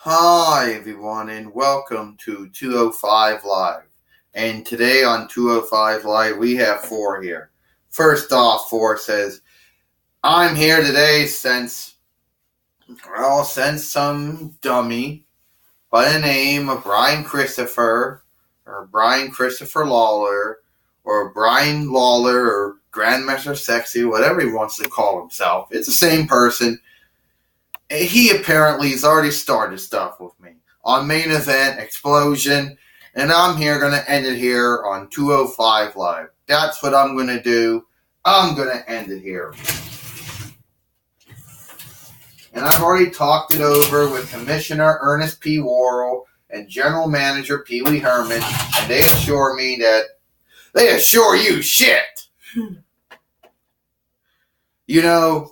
Hi everyone and welcome to 205 Live. And today on 205 Live we have Four here. First off, Four says, I'm here today since some dummy by the name of Brian Christopher or Brian Christopher Lawler or Brian Lawler or Grandmaster Sexy, whatever he wants to call himself. It's the same person. He apparently has already started stuff with me on Main Event Explosion, and I'm here going to end it here on 205 Live. That's what I'm going to do. I'm going to end it here. And I've already talked it over with Commissioner Ernest P. Worrell and General Manager Pee Wee Herman, and they assure me that they assure you shit. You know,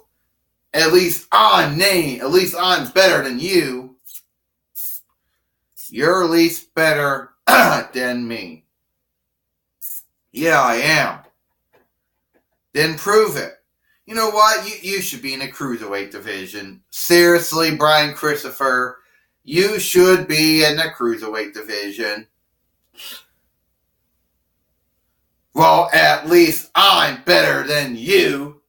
at least I'm better than you. You're at least better than me. Yeah, I am. Then prove it. You know what? You should be in the Cruiserweight division. Seriously, Brian Christopher, you should be in the Cruiserweight division. Well, at least I'm better than you.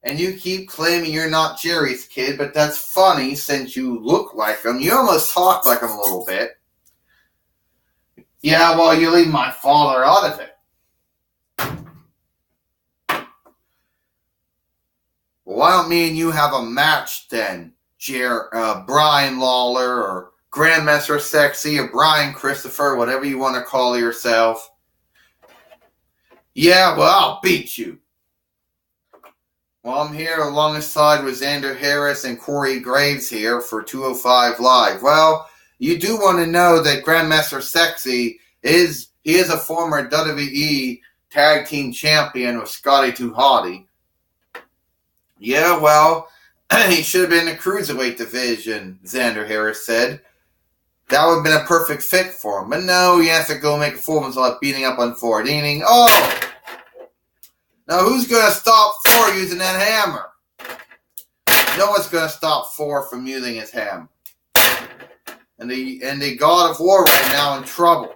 And you keep claiming you're not Jerry's kid, but that's funny since you look like him. You almost talk like him a little bit. Yeah, well, you leave my father out of it. Well, why don't me and you have a match then? Brian Lawler or Grandmaster Sexy or Brian Christopher, whatever you want to call yourself. Yeah, well, I'll beat you. Well, I'm here alongside with Xander Harris and Corey Graves here for 205 Live. Well, you do want to know that Grandmaster Sexy is a former WWE Tag Team Champion with Scotty 2 Hotty. Yeah, well, he should have been in the Cruiserweight division, Xander Harris said. That would have been a perfect fit for him. But no, he has to go make a fool of himself beating up on Ford Eating. Oh! Now, who's going to stop Thor using that hammer? No one's going to stop Thor from using his hammer. And the God of War right now in trouble.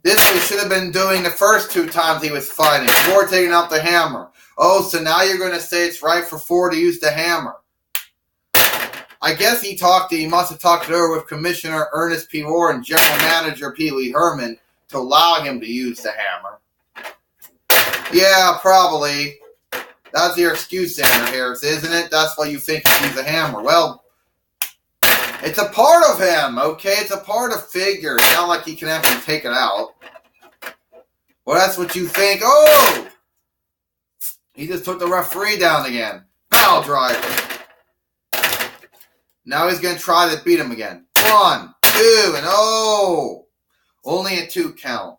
This is what he should have been doing the first two times he was fighting. Thor taking out the hammer. Oh, so now you're going to say it's right for Thor to use the hammer. I guess he must have talked it over with Commissioner Ernest P. Worrell and General Manager Pee Wee Herman to allow him to use the hammer. Yeah, probably. That's your excuse, Xander Harris, isn't it? That's why you think he needs a hammer. Well, it's a part of him, okay? It's a part of figure. It's not like he can actually take it out. Well, that's what you think. Oh! He just took the referee down again. Foul driver. Now he's going to try to beat him again. 1, 2, and oh! Only a 2 count.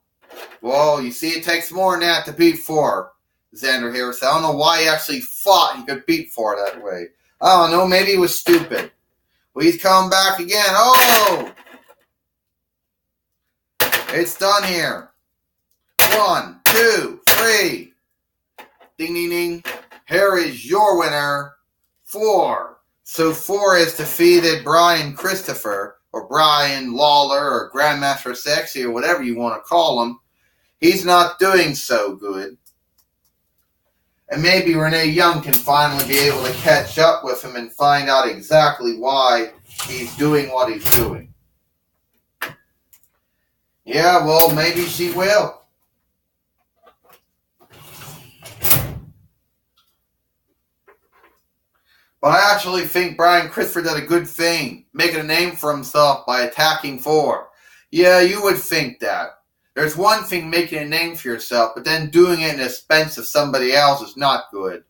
Well, you see, it takes more than that to beat Thor, Xander Harris. I don't know why he actually thought he could beat Thor that way. I don't know, maybe he was stupid. Well, he's coming back again. Oh! It's done here. 1, 2, 3. Ding, ding, ding. Here is your winner, Thor. So Thor has defeated Brian Christopher, or Brian Lawler, or Grandmaster Sexy, or whatever you want to call him. He's not doing so good. And maybe Renee Young can finally be able to catch up with him and find out exactly why he's doing what he's doing. Yeah, well, maybe she will. But I actually think Brian Christopher did a good thing, making a name for himself by attacking Thor. Yeah, you would think that. There's one thing making a name for yourself, but then doing it at the expense of somebody else is not good.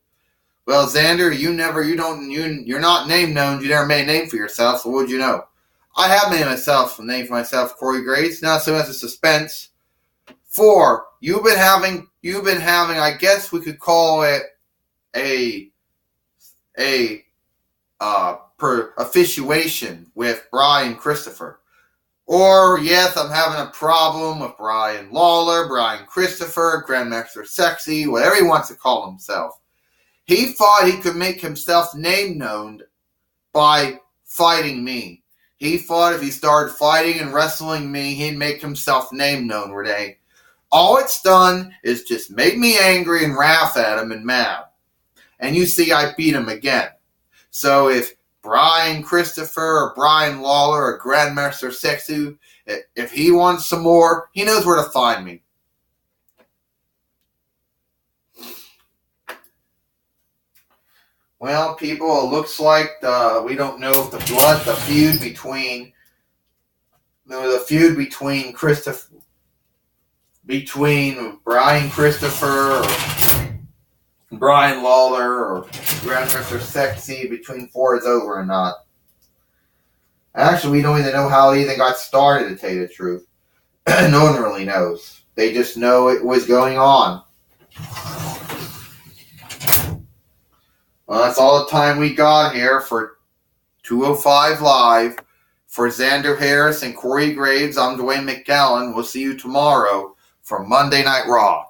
Well, Xander, you're not name known. You never made a name for yourself, so what would you know? I have made a name for myself, Corey Graves. Not so much a suspense. 4, you've been having, I guess we could call it officiation with Brian Christopher. Or, yes, I'm having a problem with Brian Lawler, Brian Christopher, Grandmaster Sexy, whatever he wants to call himself. He thought he could make himself name known by fighting me. He thought if he started fighting and wrestling me, he'd make himself name known, Renee. All it's done is just make me angry and wrath at him and mad. And you see, I beat him again. So if Brian Christopher or Brian Lawler or Grandmaster Sexu, if he wants some more, he knows where to find me. Well, people, it looks like we don't know if the feud between Brian Christopher or Brian Lawler or Grandmaster Sexy between four is over or not. Actually, we don't even know how it even got started, to tell you the truth. No one really knows. They just know it was going on. Well, that's all the time we got here for 205 Live. For Xander Harris and Corey Graves, I'm Dwayne McGowan. We'll see you tomorrow for Monday Night Raw.